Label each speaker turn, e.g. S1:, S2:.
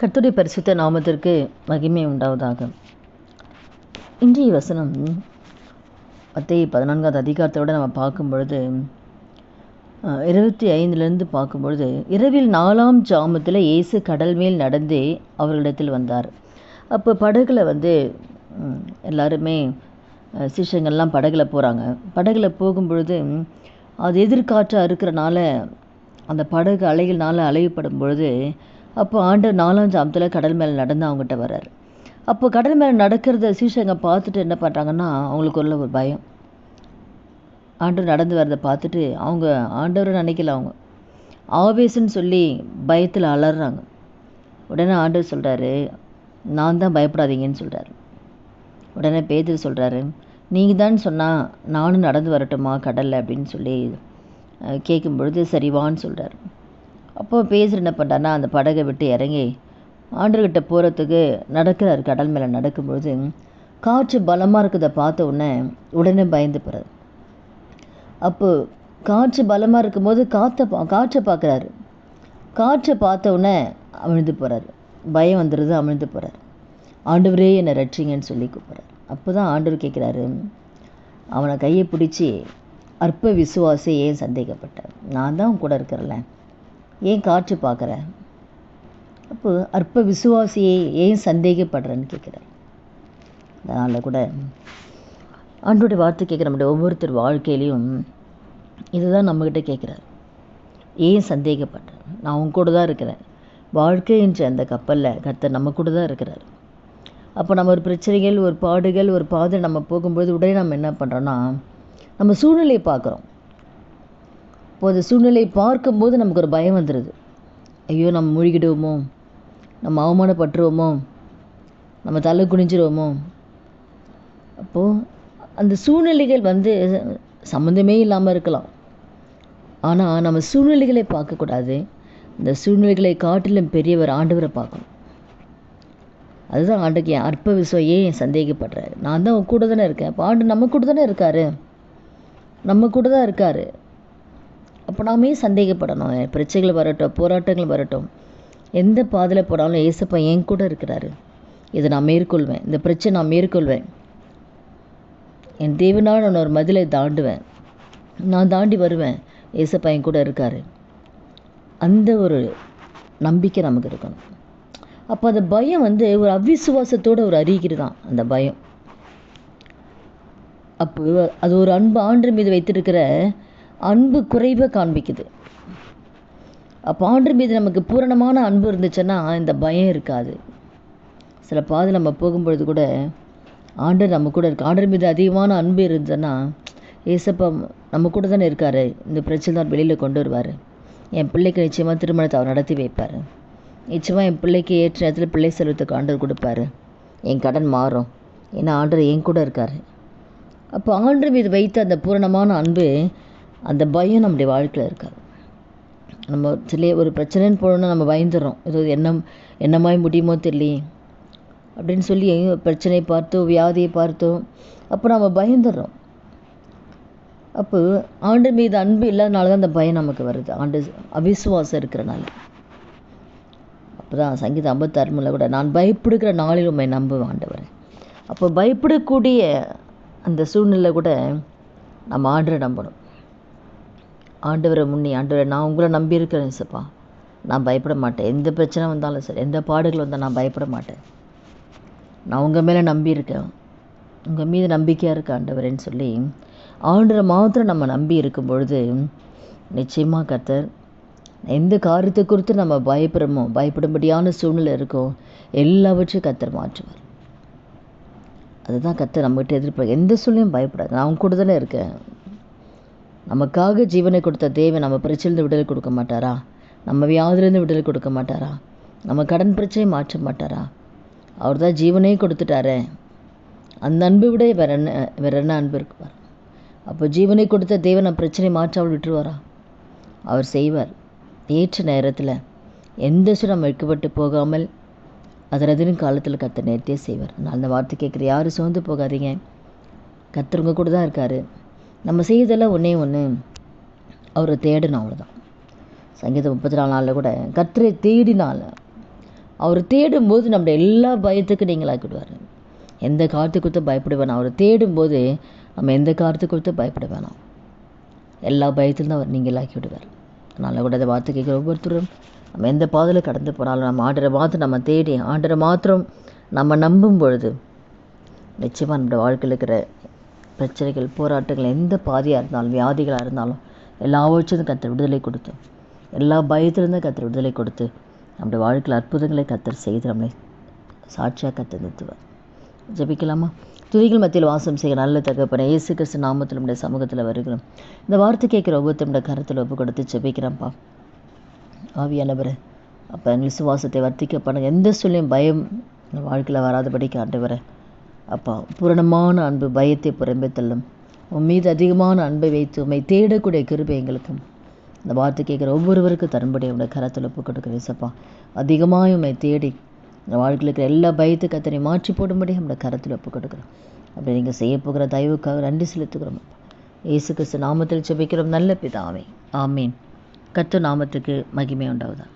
S1: கர்த்தருடைய பரிசுத்த நாமத்திற்கு மகிமை உண்டாவதாக. இன்றைய வசனம் மத்தேயு 14வது அதிகாரத்தோடு நம்ம பார்க்கும் பொழுது 25 பார்க்கும்பொழுது, இரவில் 4ஆம் ஜாமத்தில் இயேசு கடல் மேல் நடந்தே அவர்களிடத்தில் வந்தார். அப்போ படகுல எல்லாருமே சிஷ்யங்கள்லாம் படகுல போகிறாங்க. படகுல போகும்பொழுது அது எதிர்காற்றாக இருக்கிறனால அந்த படகு அலைகள்னால அலையப்படும் பொழுது, அப்போ ஆண்டவர் 4ஆம் ஜாமத்தில் கடல் மேலே நடந்து அவங்ககிட்ட வர்றார். அப்போ கடல் மேலே நடக்கிறத சீஷங்க பார்த்துட்டு என்ன பண்ணுறாங்கன்னா, அவங்களுக்கு ஒரு பயம். ஆண்டவர் நடந்து வரதை பார்த்துட்டு அவங்க ஆண்டவரை நினைக்கல, அவங்க ஆவேசன்னு சொல்லி பயத்தில் அலறாங்க. உடனே ஆண்டவர் சொல்கிறாரு, நான் தான், பயப்படாதீங்கன்னு சொல்கிறாரு. உடனே பேதுரு சொல்கிறாரு, நீங்கள் தான் சொன்னால் நானும் நடந்து வரட்டுமா கடலில் அப்படின்னு சொல்லி கேட்கும் பொழுது சரிவான்னு சொல்கிறார். அப்போ பேசுகிற என்ன பண்ணுறாருன்னா, அந்த படகை விட்டு இறங்கி ஆண்டர்கிட்ட போகிறதுக்கு நடக்கிறார். கடல் மேலே நடக்கும்பொழுது காற்று பலமாக இருக்கிறத பார்த்த உடனே பயந்து போகிறார். அப்போ காற்று பலமாக இருக்கும்போது காற்றை பார்க்குறாரு. காற்றை பார்த்த உடனே அமிழ்ந்து போகிறார். பயம் வந்துடுது, அமிழ்ந்து போகிறார். ஆண்டவரே என்னை ரட்சிங்கன்னு சொல்லி கூப்பிட்றாரு. அப்போ தான் ஆண்டவர் கேட்குறாரு, அவனை கையை பிடிச்சி, அற்ப விசுவாசி ஏன் சந்தேகப்பட்டார்? நான் தான் உன் கூட இருக்கிறல, ஏன் காற்று பார்க்குற? அப்போ அற்ப விசுவாசியை ஏன் சந்தேகப்படுறேன்னு கேட்குறார். அதனால் கூட ஆண்டோடைய வார்த்தை கேட்குற நம்முடைய ஒவ்வொருத்தர் வாழ்க்கையிலையும் இதுதான் நம்மக்கிட்ட கேட்குறார், ஏன் சந்தேகப்படுறேன்? நான் உன் கூட தான் இருக்கிறேன். வாழ்க்கை என்ற அந்த கப்பலில் கர்த்தர் நம்ம கூட தான் இருக்கிறார். அப்போ நம்ம ஒரு பிரச்சனைகள், ஒரு பாடுகள், ஒரு பாதை நம்ம போகும்போது உடனே நம்ம என்ன பண்ணுறோன்னா, நம்ம சூழ்நிலையை பார்க்குறோம். இப்போ அந்த சூழ்நிலையை பார்க்கும்போது நமக்கு ஒரு பயம் வந்துடுது. ஐயோ, நம்ம மூழ்கிடுவோமோ, நம்ம அவமானப்பட்டுருவோமோ, நம்ம தலை குனிஞ்சிருவோமோ. அப்போது அந்த சூழ்நிலைகள் சம்மந்தமே இல்லாமல் இருக்கலாம். ஆனால் நம்ம சூழ்நிலைகளை பார்க்கக்கூடாது. இந்த சூழ்நிலைகளை காட்டிலும் பெரியவர் ஆண்டவரை பார்க்கணும். அதுதான் ஆண்டுக்கு அற்ப விசுவாசியே ஏன் சந்தேகப்படுறாரு? நான் தான் உன் கூட தானே இருக்கேன். இப்போ ஆண்டு நம்ம கூட தானே இருக்காரு, நம்ம கூட தான் இருக்காரு. அப்போ நாமே சந்தேகப்படணும். பிரச்சனைகள் வரட்டும், போராட்டங்கள் வரட்டும், எந்த பாதையில் போனாலும் ஏசப்பா என் கூட இருக்கிறாரு. இதை நான் மேற்கொள்வேன், இந்த பிரச்சனை நான் மேற்கொள்வேன். என் தேவனால் நான் ஒரு மதிலை தாண்டுவேன், நான் தாண்டி வருவேன். ஏசப்பா என் கூட இருக்காரு. அந்த ஒரு நம்பிக்கை நமக்கு இருக்கணும். அப்போ அந்த பயம் ஒரு அவிசுவாசத்தோட ஒரு அறிகுறி தான் அந்த பயம். அப்போ அது ஒரு அன்பு ஆண்டு மீது வைத்திருக்கிற அன்பு குறைவை காண்பிக்குது. அப்போ ஆண்டு மீது நமக்கு பூரணமான அன்பு இருந்துச்சுன்னா இந்த பயம் இருக்காது. சில பாதை நம்ம போகும்பொழுது கூட ஆண்டர் நம்ம கூட இருக்கு. ஆண்டர் மீது அதிகமான அன்பு இருந்ததுன்னா, ஏசப்பா நம்ம கூட தானே இருக்காரு, இந்த பிரச்சனை தான் வெளியில் கொண்டு வருவார். என் பிள்ளைக்கு நிச்சயமாக திருமணத்தை அவர் நடத்தி வைப்பார். நிச்சயமாக என் பிள்ளைக்கு ஏற்ற நேரத்தில் பிள்ளை செல்வத்துக்கு ஆண்டர் கொடுப்பாரு. என் கடன் மாறும், ஏன்னா ஆண்டர் என் கூட இருக்கார். அப்போ ஆண்டர் மீது வைத்த அந்த பூரணமான அன்பு, அந்த பயம் நம்முடைய வாழ்க்கையில் இருக்காது. நம்ம ஒரு பிரச்சனைன்னு போனோன்னா நம்ம பயந்துடுறோம். ஏதோ என்னமாய் முடியுமோ தெரியலையே அப்படின்னு சொல்லி பிரச்சனையை பார்த்தோ, வியாதியை பார்த்தோ, அப்போ நம்ம பயந்துடுறோம். அப்போ ஆண்டு மீது அன்பு இல்லாதனால தான் அந்த பயம் நமக்கு வருது, ஆண்டு அவிசுவாசம் இருக்கிறனால. அப்போ தான் சங்கீதம் 56 கூட, நான் பயப்படுகிற நாளில் உண்மை நம்புவேன் ஆண்டவரை. அப்போ பயப்படக்கூடிய அந்த சூழ்நிலை கூட நம்ம ஆண்டரை நம்பணும். ஆண்டவரை ஆண்டவரை நான் உங்களை நம்பி இருக்கிறேன் ஏசப்பா, நான் பயப்பட மாட்டேன். எந்த பிரச்சனை வந்தாலும் சரி, எந்த பாடுகள் வந்தால் நான் பயப்பட மாட்டேன். நான் உங்கள் மேலே நம்பியிருக்கேன், உங்கள் மீது நம்பிக்கையாக இருக்க ஆண்டவரேன்னு சொல்லி ஆண்டவரை மாத்திரம் நம்ம நம்பி இருக்கும் பொழுது நிச்சயமாக கர்த்தர் எந்த காரியத்தை குறித்து நம்ம பயப்படுறோமோ, பயப்படும்படியான சூழ்நிலை இருக்கோ, எல்லாவற்றையும் கர்த்தர் மாற்றுவார். அதுதான் கர்த்தர் நம்மகிட்ட எதிர்பார்க்க. எந்த சூழ்நிலையும் பயப்படாது, நான் அவங்க கூட தானே இருக்கேன். நமக்காக ஜீவனை கொடுத்த தேவன் நம்ம பிரச்சனையிலேருந்து விடுதலை கொடுக்க மாட்டாரா? நம்ம வியாதிலேருந்து விடுதலை கொடுக்க மாட்டாரா? நம்ம கடன் பிரச்சனையை மாற்ற மாட்டாரா? அவர் தான் ஜீவனே கொடுத்துட்டாரே. அந்த அன்பை விட வேற என்ன அன்பு இருக்குவார்? அப்போ ஜீவனை கொடுத்த தேவன் நம்ம பிரச்சனையை மாற்றாமல் விட்டுருவாரா? அவர் செய்வார். ஏற்ற நேரத்தில் எந்த நம்ம வெட்கப்பட்டு போகாமல் அதன் காலத்தில் கர்த்தர் நேர்த்தியே செய்வார். நான் அந்த வார்த்தை கேட்குற யாரும் சோர்ந்து போகாதீங்க. கர்த்தர் உங்க கூட தான் இருக்கார். நம்ம செய்யறதெல்லாம் ஒன்று அவரை தேடணும், அவ்வளோதான். சங்கீதம் 34 கூட கர்த்தரை தேடினால் அவர் தேடும்போது நம்முடைய எல்லா பயத்துக்கும் நீங்களாக்கிடுவார். எந்த காரியத்தை குறித்து பயப்பட வேணாம். அவர் தேடும்போது நம்ம எந்த காரியத்தை குறித்து பயப்பட வேணாம். எல்லா பயத்திலும் அவர் நீங்களாக்கி விடுவார். அதனால் கூட அந்த வார்த்தை கேட்குற ஒவ்வொருத்தரும் நம்ம எந்த பாதையில் கடந்து போனாலும் நம்ம ஆண்டரை மாத்திரம் நம்ம தேடி ஆண்டரை மாத்திரம் நம்ம நம்பும் பொழுது நிச்சயமாக நம்முடைய வாழ்க்கையில் இருக்கிற பிரச்சனைகள், போராட்டங்கள், எந்த பாதையாக இருந்தாலும், வியாதிகளாக இருந்தாலும் எல்லாவற்றிலும் கர்த்தர் விடுதலை கொடுத்து, எல்லா பயத்திலிருந்து கர்த்தர் விடுதலை கொடுத்து நம்முடைய வாழ்க்கையில் அற்புதங்களை கர்த்தர் செய்து நம்மளை சாட்சியாக கர்த்தர் நிறுத்துவார். ஜெபிக்கலாமா? துதிகள் மத்தியில் வாசம் செய்ய நல்ல தகப்பனே, இயேசு கிறிஸ்து நாமத்தில் நம்முடைய சமூகத்தில் வருகிறோம். இந்த வார்த்தை கேட்குற ஒவ்வொருத்தருடைய கருத்தில் ஒப்பு கொடுத்து ஜெபிக்கிறேன்ப்பா. ஆவியானவரே, அப்போ எங்கள் விசுவாசத்தை வர்த்திக்க பண்ணுங்க. எந்த சொல்லியும் பயம் வாழ்க்கையில் வராதபடிக்கு ஆண்டவரே அப்பா, பூரணமான அன்பு பயத்தை புறம்பே தள்ளும். உன் மீது அதிகமான அன்பை வைத்து உண்மை தேடக்கூடிய கிருபை எங்களுக்கும் இந்த வார்த்தை கேட்குற ஒவ்வொருவருக்கும் தரும்படி உடைய கரத்தில் ஒப்பு கொடுக்குறேன் சப்பா. அதிகமாக உண்மை தேடி இந்த வாழ்க்கையில் இருக்கிற எல்லா பயத்தை கத்தனை மாற்றி போடும்படி நம்முடைய கரத்தில் ஒப்பு கொடுக்குறோம். அப்படி நீங்கள் செய்ய போகிற தயவுக்காக நன்றி செலுத்துக்கிறோம். இயேசு கிறிஸ்து நாமத்தில் ஜெபிக்கிறோம் நல்ல பிதாவே, ஆமீன். கர்த்தர் நாமத்துக்கு மகிமை உண்டாவதா.